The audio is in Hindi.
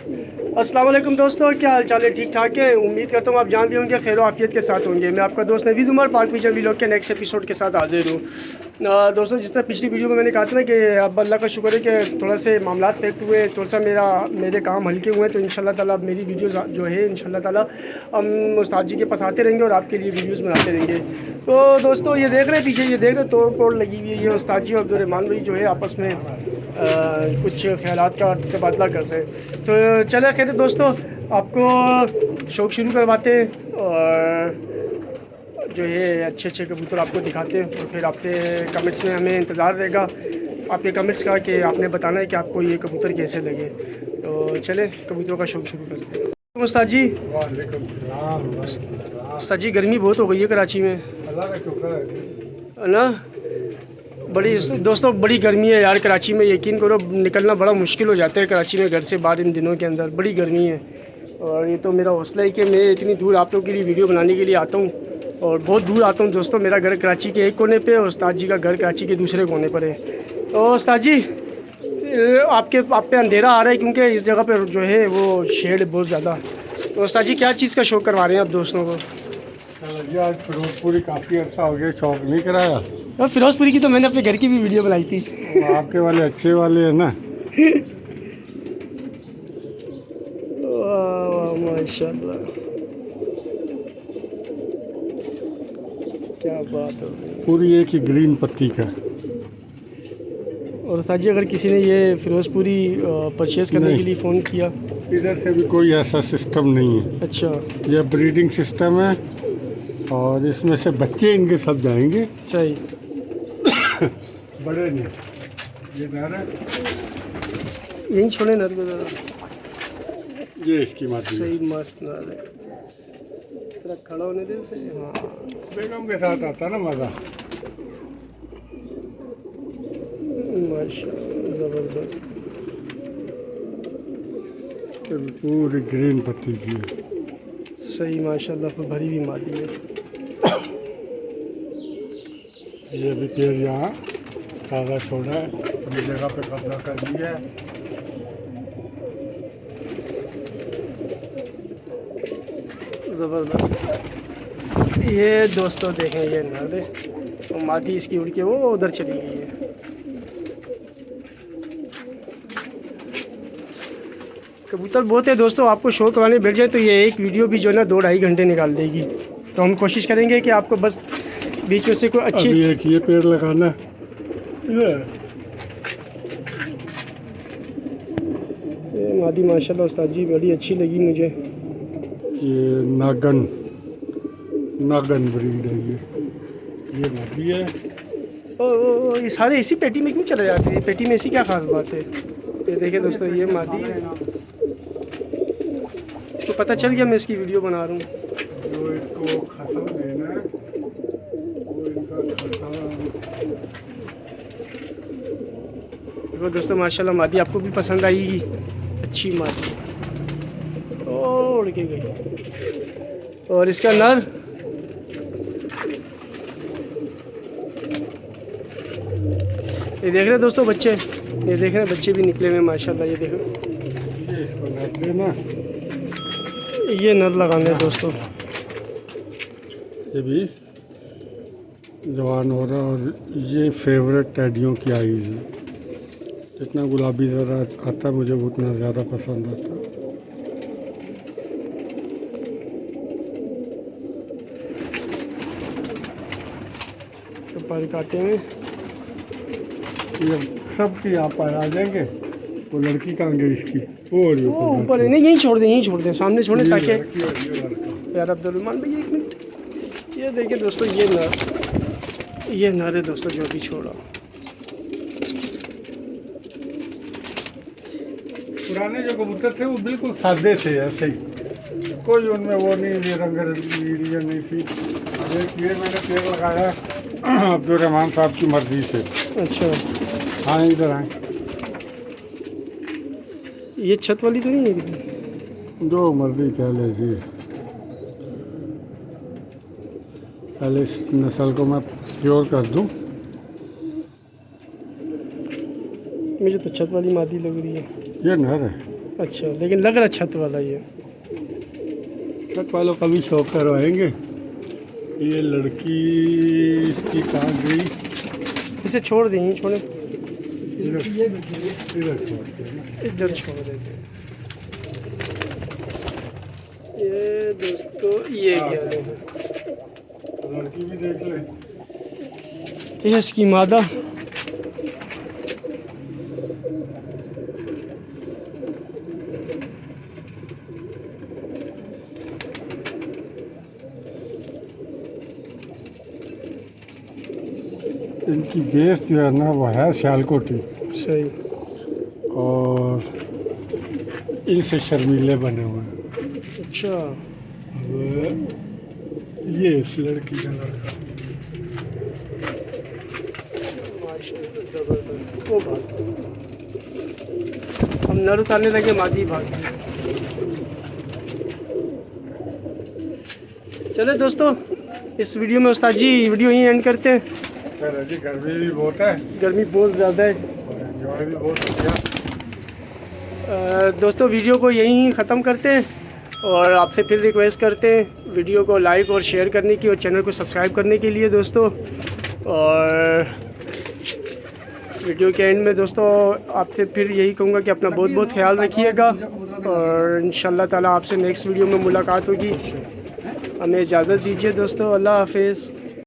अस्सलाम वालेकुम दोस्तों, क्या हाल चाल है? ठीक ठाक है। उम्मीद करता हूँ आप जान भी होंगे, खैर आफियत के साथ होंगे। मैं आपका दोस्त नवीद उमर पाक विजन व्लॉग के नेक्स्ट एपिसोड के साथ हाजिर हूँ। दोस्तों, जिस तरह पिछली वीडियो में मैंने कहा था ना कि अब अल्लाह का शुक्र है कि थोड़ा से मामला फेक्ट हुए, थोड़ा सा मेरे काम हल्के हुए हैं, तो इंशाल्लाह ताला अब मेरी वीडियोज़ जो है इंशाल्लाह ताला हम उस्ताद जी के पास आते रहेंगे और आपके लिए वीडियोज़ बनाते रहेंगे। तो दोस्तों, ये देख रहे हैं पीछे, ये देख रहे हैं तोड़ फोड़ लगी हुई है। ये उस्ताद जी और अब्दुर्रहमान भाई जो है आपस में कुछ ख्यालात का तबादला कर रहे हैं। तो चले खैर दोस्तों, आपको शौक़ शुरू करवाते हैं और जो है अच्छे अच्छे कबूतर आपको दिखाते हैं। और फिर आपके कमेंट्स में हमें इंतज़ार रहेगा आपके कमेंट्स का कि आपने बताना है कि आपको ये कबूतर कैसे लगे। तो चले कबूतरों का शौक़ शुरू करते हैं। उस्ताद जी, वालेकुम सलाम। उस्ताद जी, गर्मी बहुत हो गई है कराची में, अल्लाह का शुक्र है है ना? बड़ी दोस्तों बड़ी गर्मी है यार कराची में, यकीन करो निकलना बड़ा मुश्किल हो जाता है कराची में घर से बाहर इन दिनों के अंदर, बड़ी गर्मी है। और ये तो मेरा हौसला है कि मैं इतनी दूर आप लोगों के लिए वीडियो बनाने के लिए आता हूँ और बहुत दूर आता हूँ दोस्तों। मेरा घर कराची के एक कोने पे और उस्ताद जी का घर कराची के दूसरे कोने पर है। तो उस्ताद जी, आप पे अंधेरा आ रहा है क्योंकि इस जगह पर जो है वो शेड है बहुत ज़्यादा। तो उस्ताद जी, क्या चीज़ का शौक़ करवा रहे हैं आप दोस्तों को? जी आज फिरोजपुरी काफ़ी अच्छा हो गया, शौक नहीं कराया। और फिरोजपुरी की तो मैंने अपने घर की भी वीडियो बनाई थी। आपके वाले अच्छे वाले है ना। माशाल्लाह, क्या बात है। पूरी एक ही ग्रीन पत्ती का। और साथ जी, अगर किसी ने ये फिरोजपुरी परचेज़ करने के लिए फ़ोन किया, इधर से भी कोई ऐसा सिस्टम नहीं है। अच्छा, यह ब्रीडिंग सिस्टम है और इसमें से बच्चे इनके सब जाएंगे, सही। बड़े नहीं। ये नर है, यहीं छोड़े नर को ज़रा, ये इसकी माती है। सही मस्त नर है। जरा खड़ा होने दे सही। हाँ, बेगम के साथ आता ना मज़ा। माशाल्लाह, ज़बरदस्त। पूरी ग्रीन पत्ती की है। सही माशाल्लाह, फिर भरी हुई मादी है। ये भी पेड़ यहाँ ताज़ा छोड़ा है, अपनी जगह पे कब्जा कर लिया है। ज़बरदस्त। ये दोस्तों देखें, ये नर है और मादी इसकी उड़ के वो उधर चली गई है। कबूतर बहुत है दोस्तों, आपको शौक वाले बैठ जाए तो ये एक वीडियो भी जो है ना 2-2.5 घंटे निकाल देगी। तो हम कोशिश करेंगे कि आपको बस बीच में से कोई अच्छी। अभी एक ये पेड़ लगाना ये मादी माशाल्लाह उस्ताद जी बड़ी अच्छी लगी मुझे। ये नागन ब्रीड है। ये मादी है। ओ, ये सारे इसी पेटी में क्यों चले जाते हैं? पेटी में ऐसी क्या खास बात है? ये देखिए दोस्तों, ये मादी है। इसको पता चल गया मैं इसकी वीडियो बना रहा हूँ। जो इसको खसा देना है वो इनका खसा। देखो दोस्तों, माशाल्लाह मादी आपको भी पसंद आएगी, अच्छी मादी। ओ, उड़ के गई। और इसका नर ये देख रहे हैं दोस्तों बच्चे, ये देख रहे हैं बच्चे भी निकले हुए माशाल्लाह। ये देखो, ये इसको लग देना, ये नर लगाने दोस्तों। ये भी जवान हो रहा। और ये फेवरेट टैडियों की आई है। जितना गुलाबी ज़रा आता मुझे उतना ज़्यादा पसंद आता। तो पर काटे में ये सब की यहाँ पर आ जाएंगे। वो लड़की कहाँ गई इसकी? वो वो ऊपर है। नहीं, यहीं छोड़ दें, यहीं छोड़ दें, सामने छोड़ें ताकि लड़का। यार अब्दुर्रहमान भाई एक मिनट। ये देखिए दोस्तों, ये नर है दोस्तों जो अभी छोड़ा। पुराने जो कबूतर थे वो बिल्कुल सादे थे, ऐसे ही कोई उनमें वो नहीं, रंग वीडियो नहीं थी। ये मैंने पेड़ लगाया अब्दुर्रहमान साहब की मर्जी से। अच्छा, हाँ इधर आए। ये छत वाली तो नहीं है? जो मर्जी कह ले जी। पहले इस नस्ल को मैं प्योर कर दूं। मुझे तो छत वाली मादी लग रही है। ये नर है। अच्छा, लेकिन लग रहा छत वाला ये। छत वालों का भी शौक करवाएंगे। ये लड़की इसकी कहाँ गई? इसे छोड़ दें, यहीं छोड़ें, इधर छोड़ते हैं ना। इधर छोड़ देते हैं। ये दोस्तों ये क्या है? लड़की भी देख ले। ये इसकी मादा। इनकी बेस जो है ना वो है सियालकोटी, सही। और इनसे शर्मीले बने हुए हैं। अच्छा, अब ये इस लड़की का लड़का। माशाल्लाह जबरदस्त। वो भाग, हम नर उतारने लगे, मादी भाग। चलो दोस्तों, इस वीडियो में उस्ताद जी वीडियो यहीं एंड करते हैं। जी गर्मी भी बहुत है, गर्मी बहुत ज़्यादा है। एंजॉय भी बहुत हो गया। दोस्तों वीडियो को यहीं ख़त्म करते हैं और आपसे फिर रिक्वेस्ट करते हैं वीडियो को लाइक और शेयर करने की और चैनल को सब्सक्राइब करने के लिए दोस्तों। और वीडियो के एंड में दोस्तों आपसे फिर यही कहूँगा कि अपना बहुत बहुत ख्याल रखिएगा और इंशाल्लाह ताला आपसे नेक्स्ट वीडियो में मुलाकात होगी। हमें इजाज़त दीजिए दोस्तों, अल्लाह हाफिज़।